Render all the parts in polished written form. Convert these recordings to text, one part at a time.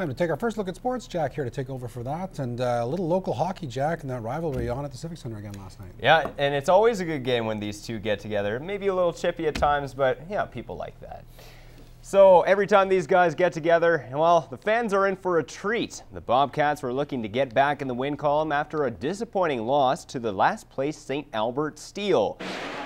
Time to take our first look at sports. Jack here to take over for that. And a little local hockey, Jack, and that rivalry on at the Civic Center again last night. Yeah, and it's always a good game when these two get together. Maybe a little chippy at times, but yeah, people like that. So every time these guys get together, well, the fans are in for a treat. The Bobcats were looking to get back in the win column after a disappointing loss to the last place St. Albert Steel.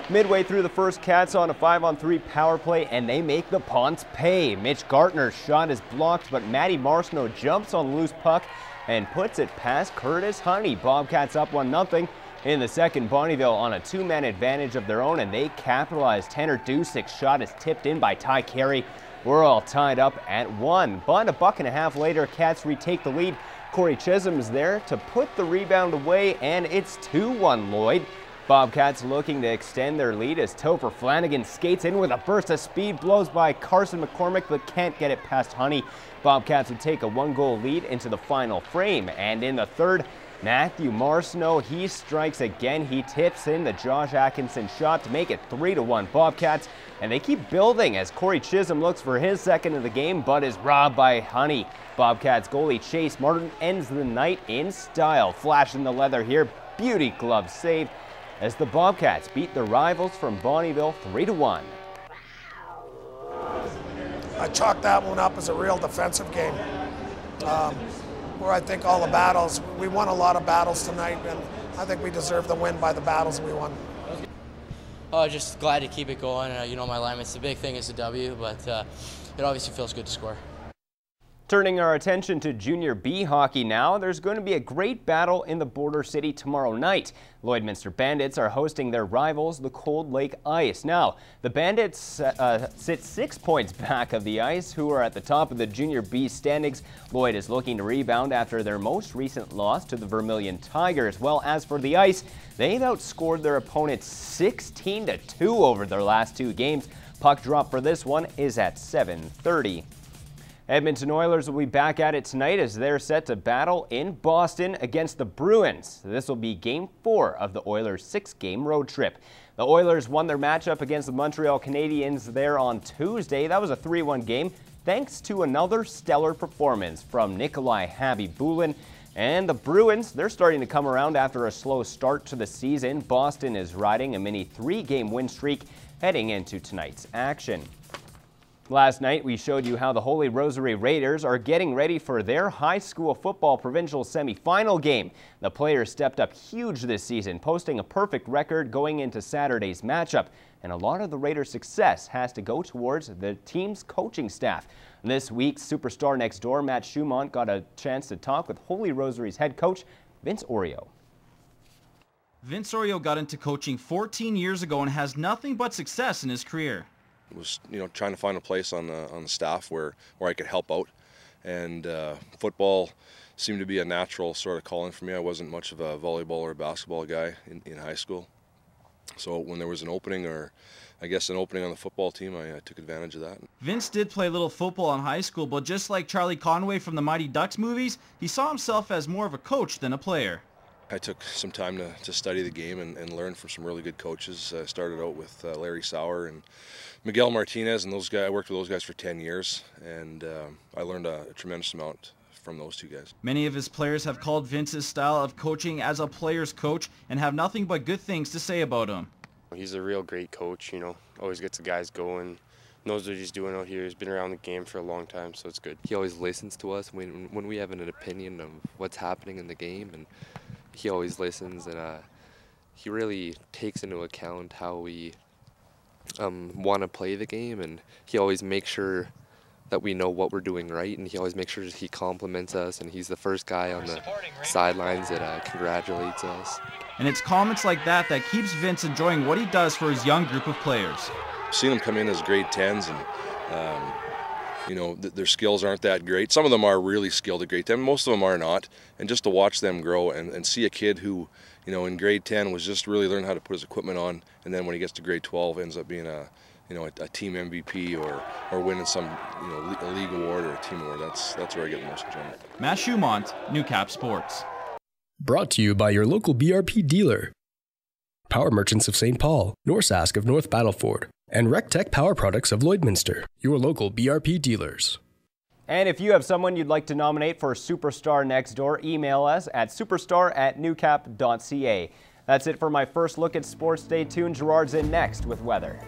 Midway through the first, Cats on a 5-on-3 power play, and they make the Ponts pay. Mitch Gartner's shot is blocked, but Matty Marceno jumps on the loose puck and puts it past Curtis Honey. Bobcats up 1-0. In the second, Bonnyville on a two-man advantage of their own, and they capitalize. Tanner Dusick's shot is tipped in by Ty Carey. We're all tied up at 1. But a buck and a half later, Cats retake the lead. Corey Chisholm is there to put the rebound away, and it's 2-1 Lloyd. Bobcats looking to extend their lead as Topher Flanagan skates in with a burst of speed, blows by Carson McCormick, but can't get it past Honey. Bobcats would take a 1-goal lead into the final frame. And in the third, Matthew Marceno, he strikes again. He tips in the Josh Atkinson shot to make it 3-1 Bobcats. And they keep building as Corey Chisholm looks for his second of the game, but is robbed by Honey. Bobcats goalie Chase Martin ends the night in style. Flash in the leather here. Beauty glove saved as the Bobcats beat their rivals from Bonnyville 3-1. I chalk that one up as a real defensive game. Where I think all the battles, we won a lot of battles tonight, and I think we deserve the win by the battles we won. Just glad to keep it going. You know, my alignment's the big thing is the W, but it obviously feels good to score. Turning our attention to Junior B hockey now, there's going to be a great battle in the Border City tomorrow night. Lloydminster Bandits are hosting their rivals, the Cold Lake Ice. Now, the Bandits sit 6 points back of the Ice, who are at the top of the Junior B standings. Lloyd is looking to rebound after their most recent loss to the Vermilion Tigers. Well, as for the Ice, they've outscored their opponents 16-2 over their last 2 games. Puck drop for this one is at 7:30. Edmonton Oilers will be back at it tonight as they're set to battle in Boston against the Bruins. This will be Game 4 of the Oilers' 6-game road trip. The Oilers won their matchup against the Montreal Canadiens there on Tuesday. That was a 3-1 game thanks to another stellar performance from Nikolai Habibulin. And the Bruins, they're starting to come around after a slow start to the season. Boston is riding a mini 3-game win streak heading into tonight's action. Last night, we showed you how the Holy Rosary Raiders are getting ready for their high school football provincial semifinal game. The players stepped up huge this season, posting a perfect record going into Saturday's matchup. And a lot of the Raiders' success has to go towards the team's coaching staff. This week's superstar next door, Matt Schumont, got a chance to talk with Holy Rosary's head coach, Vince Oreo. Vince Oreo got into coaching 14 years ago and has nothing but success in his career. Was trying to find a place on the staff where I could help out, and football seemed to be a natural sort of calling for me. I wasn't much of a volleyball or basketball guy in high school, so when there was an opening, or I guess an opening on the football team, I took advantage of that. Vince did play a little football in high school, but just like Charlie Conway from the Mighty Ducks movies, he saw himself as more of a coach than a player. I took some time to study the game and learn from some really good coaches. I started out with Larry Sauer and Miguel Martinez, and those guys. I worked with those guys for 10 years, and I learned a tremendous amount from those two guys. Many of his players have called Vince's style of coaching as a player's coach and have nothing but good things to say about him. He's a real great coach, always gets the guys going, knows what he's doing out here. He's been around the game for a long time, so it's good. He always listens to us when we have an opinion of what's happening in the game, and he always listens, and he really takes into account how we want to play the game, and he always makes sure that we know what we're doing right, and he always makes sure he compliments us, and he's the first guy on the sidelines that congratulates us. And it's comments like that that keeps Vince enjoying what he does for his young group of players. I've seen them come in as grade 10s, and their skills aren't that great. Some of them are really skilled at grade 10, most of them are not. And just to watch them grow and see a kid who, in grade 10 was just really learning how to put his equipment on, and then when he gets to grade 12 ends up being a team MVP or winning some, a league award or a team award. That's where I get the most enjoyment. Matt Schumont, NEWCAP Sports. Brought to you by your local BRP dealer. Power Merchants of St. Paul, Norsask of North Battleford, and RecTech Power Products of Lloydminster, your local BRP dealers. And if you have someone you'd like to nominate for Superstar Next Door, email us at superstar@newcap.ca. That's it for my first look at sports. Stay tuned. Gerard's in next with weather.